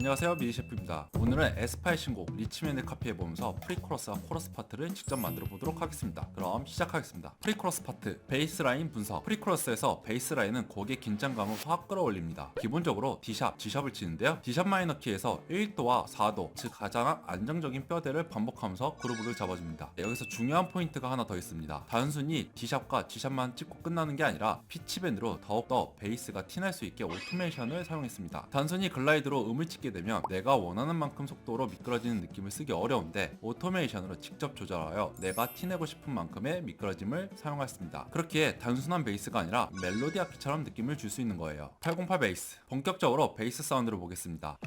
안녕하세요, 미니셰프입니다. 오늘은 에스파의 신곡 리치맨의 카피에 보면서 프리코러스와 코러스 파트를 직접 만들어 보도록 하겠습니다. 그럼 시작하겠습니다. 프리코러스 파트, 베이스라인 분석. 프리코러스에서 베이스라인은 곡의 긴장감을 확 끌어올립니다. 기본적으로 D샵, G샵을 치는데요. D샵 마이너 키에서 1도와 4도, 즉 가장 안정적인 뼈대를 반복하면서 그루브를 잡아줍니다. 여기서 중요한 포인트가 하나 더 있습니다. 단순히 D샵과 G샵만 찍고 끝나는 게 아니라 피치밴드로 더욱더 베이스가 티날 수 있게 오토메이션을 사용했습니다. 단순히 글라이드로 음을 찍게 되면 내가 원하는 만큼 속도로 미끄러지는 느낌을 쓰기 어려운데 오토메이션으로 직접 조절하여 내가 티내고 싶은 만큼의 미끄러짐을 사용했습니다. 그렇기에 단순한 베이스가 아니라 멜로디 악기처럼 느낌을 줄 수 있는 거예요. 808 베이스, 본격적으로 베이스 사운드를 보겠습니다.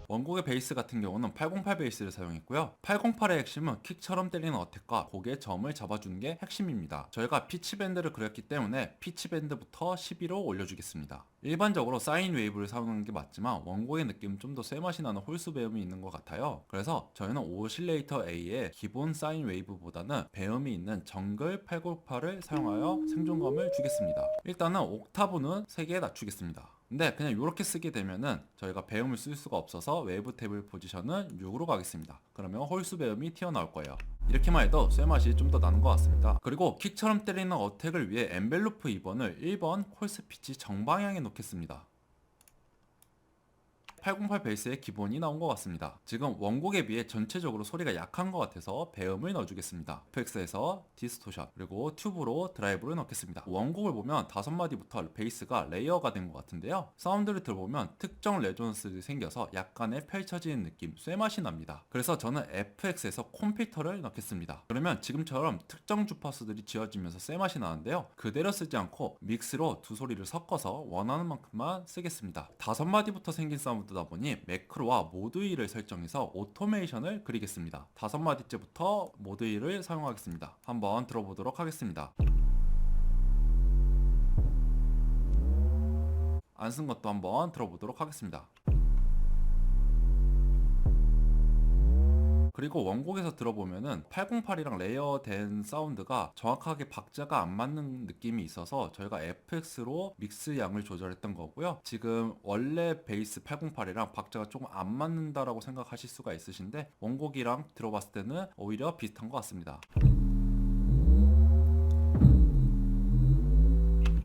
원곡의 베이스 같은 경우는 808 베이스를 사용했고요. 808의 핵심은 킥처럼 때리는 어택과 곡의 점을 잡아주는 게 핵심입니다. 저희가 피치밴드를 그렸기 때문에 피치밴드부터 12로 올려주겠습니다. 일반적으로 사인 웨이브를 사용하는 게 맞지만 원곡의 느낌은 좀 더 쇠맛이 나는 홀수 배음이 있는 것 같아요. 그래서 저희는 오실레이터 A의 기본 사인 웨이브보다는 배음이 있는 정글 808을 사용하여 생존감을 주겠습니다. 일단은 옥타브는 3개 낮추겠습니다. 근데 그냥 이렇게 쓰게 되면은 저희가 배음을 쓸 수가 없어서 웨이브 탭을 포지션은 6으로 가겠습니다. 그러면 홀수 배음이 튀어나올 거예요. 이렇게만 해도 쇠맛이 좀 더 나는 것 같습니다. 그리고 킥처럼 때리는 어택을 위해 엔벨로프 2번을 1번 콜스 피치 정방향에 놓겠습니다. 808 베이스의 기본이 나온 것 같습니다. 지금 원곡에 비해 전체적으로 소리가 약한 것 같아서 배음을 넣어주겠습니다. FX에서 디스토션 그리고 튜브로 드라이브를 넣겠습니다. 원곡을 보면 5마디부터 베이스가 레이어가 된 것 같은데요. 사운드를 들어보면 특정 레조넌스들이 생겨서 약간의 펼쳐지는 느낌, 쇠맛이 납니다. 그래서 저는 FX에서 콤필터를 넣겠습니다. 그러면 지금처럼 특정 주파수들이 지어지면서 쇠맛이 나는데요. 그대로 쓰지 않고 믹스로 두 소리를 섞어서 원하는 만큼만 쓰겠습니다. 5마디부터 생긴 사운드 다 보니 매크로와 모드 2를 설정해서 오토메이션을 그리겠습니다. 5마디째부터 모드 2를 사용하겠습니다. 한번 들어보도록 하겠습니다. 안 쓴 것도 한번 들어보도록 하겠습니다. 그리고 원곡에서 들어보면은 808이랑 레이어된 사운드가 정확하게 박자가 안 맞는 느낌이 있어서 저희가 FX로 믹스 양을 조절했던 거고요. 지금 원래 베이스 808이랑 박자가 조금 안 맞는다라고 생각하실 수가 있으신데 원곡이랑 들어봤을 때는 오히려 비슷한 것 같습니다.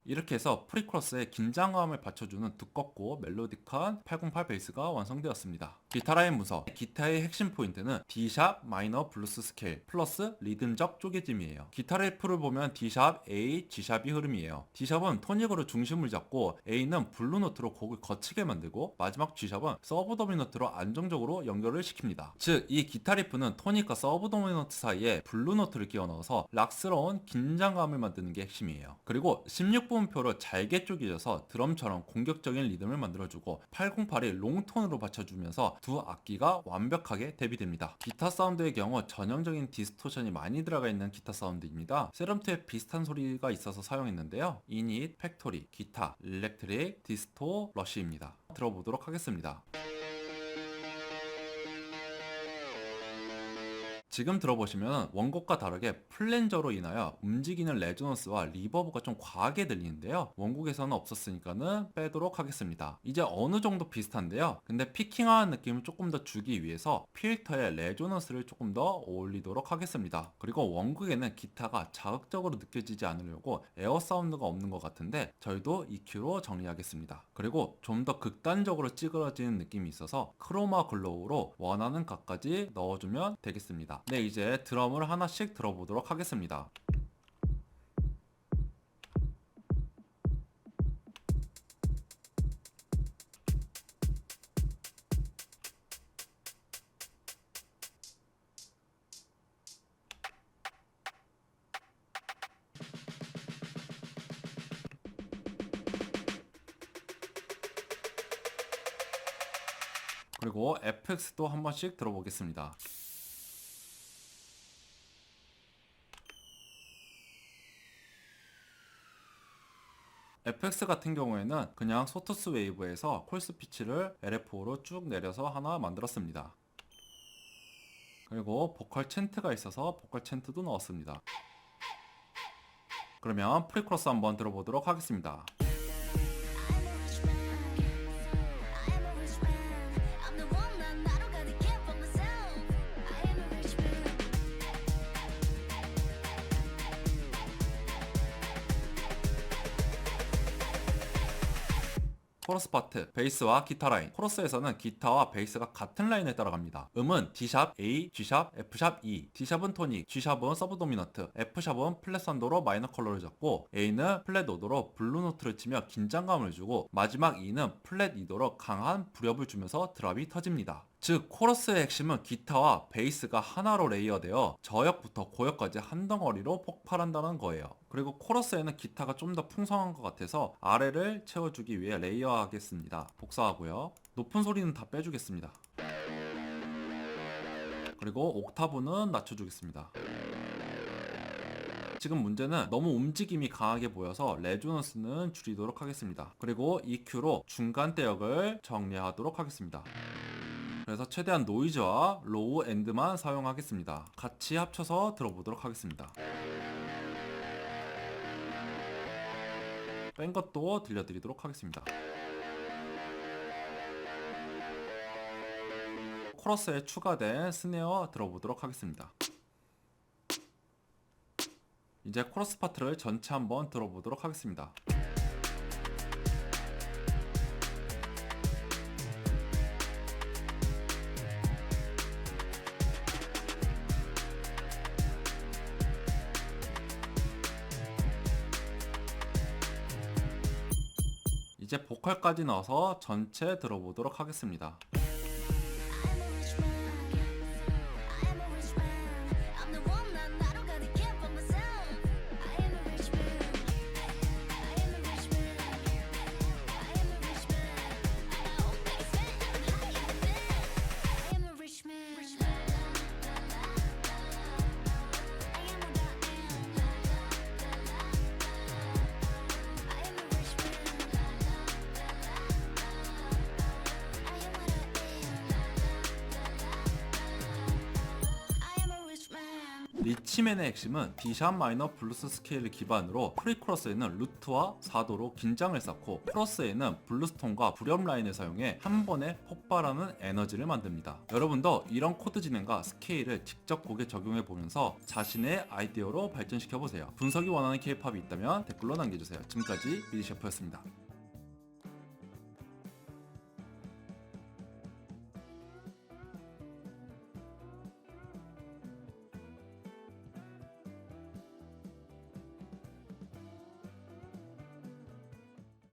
이렇게 해서 프리코러스의 긴장감을 받쳐주는 두껍고 멜로디한 808 베이스가 완성되었습니다. 기타 라인 분석. 기타의 핵심 포인트는 D샵 마이너 블루스 스케일 플러스 리듬적 쪼개짐이에요. 기타 리프를 보면 D샵, A, G샵이 흐름이에요. D샵은 토닉으로 중심을 잡고 A는 블루노트로 곡을 거치게 만들고 마지막 G샵은 서브 도미노트로 안정적으로 연결을 시킵니다. 즉, 이 기타 리프는 토닉과 서브 도미노트 사이에 블루노트를 끼워 넣어서 락스러운 긴장감을 만드는 게 핵심이에요. 그리고 16분음표로 잘게 쪼개져서 드럼처럼 공격적인 리듬을 만들어주고 808이 롱톤으로 받쳐주면서 두 악기가 완벽하게 대비됩니다. 기타 사운드의 경우 전형적인 디스토션이 많이 들어가 있는 기타 사운드입니다. 세럼트에 비슷한 소리가 있어서 사용했는데요. 이닛, 팩토리, 기타, 일렉트릭, 디스토, 러쉬입니다. 들어보도록 하겠습니다. 지금 들어보시면 원곡과 다르게 플랜저로 인하여 움직이는 레조넌스와 리버브가 좀 과하게 들리는데요. 원곡에서는 없었으니까는 빼도록 하겠습니다. 이제 어느 정도 비슷한데요. 근데 피킹하는 느낌을 조금 더 주기 위해서 필터에 레조넌스를 조금 더 올리도록 하겠습니다. 그리고 원곡에는 기타가 자극적으로 느껴지지 않으려고 에어 사운드가 없는 것 같은데 저희도 EQ로 정리하겠습니다. 그리고 좀 더 극단적으로 찌그러지는 느낌이 있어서 크로마 글로우로 원하는 각까지 넣어주면 되겠습니다. 네, 이제 드럼을 하나씩 들어보도록 하겠습니다. 그리고 FX도 한 번씩 들어보겠습니다. FX 같은 경우에는 그냥 소토스 웨이브에서 콜스 피치를 LFO로 쭉 내려서 하나 만들었습니다. 그리고 보컬 챈트가 있어서 보컬 챈트도 넣었습니다. 그러면 프리코러스 한번 들어보도록 하겠습니다. 코러스 파트, 베이스와 기타 라인. 코러스에서는 기타와 베이스가 같은 라인에 따라갑니다. 음은 D샵, A, G샵, F샵, E. D샵은 토닉, G샵은 서브 도미넌트, F샵은 플랫 선도로 마이너 컬러를 잡고 A는 플랫 5도로 블루 노트를 치며 긴장감을 주고 마지막 E는 플랫 2도로 강한 불협을 주면서 드랍이 터집니다. 즉 코러스의 핵심은 기타와 베이스가 하나로 레이어되어 저역부터 고역까지 한 덩어리로 폭발한다는 거예요. 그리고 코러스에는 기타가 좀 더 풍성한 것 같아서 아래를 채워주기 위해 레이어하겠습니다. 복사하고요. 높은 소리는 다 빼주겠습니다. 그리고 옥타브는 낮춰주겠습니다. 지금 문제는 너무 움직임이 강하게 보여서 레조넌스는 줄이도록 하겠습니다. 그리고 EQ로 중간 대역을 정리하도록 하겠습니다. 그래서 최대한 노이즈와 로우 엔드만 사용하겠습니다. 같이 합쳐서 들어보도록 하겠습니다. 뺀 것도 들려드리도록 하겠습니다. 코러스에 추가된 스네어 들어보도록 하겠습니다. 이제 코러스 파트를 전체 한번 들어보도록 하겠습니다. 이제 보컬까지 넣어서 전체 들어보도록 하겠습니다. 리치맨의 핵심은 D샵 마이너 블루스 스케일을 기반으로 프리코러스에는 루트와 4도로 긴장을 쌓고 코러스에는 블루스톤과 불협 라인을 사용해 한 번에 폭발하는 에너지를 만듭니다. 여러분도 이런 코드 진행과 스케일을 직접 곡에 적용해 보면서 자신의 아이디어로 발전시켜 보세요. 분석이 원하는 K-팝이 있다면 댓글로 남겨주세요. 지금까지 미디셰프였습니다.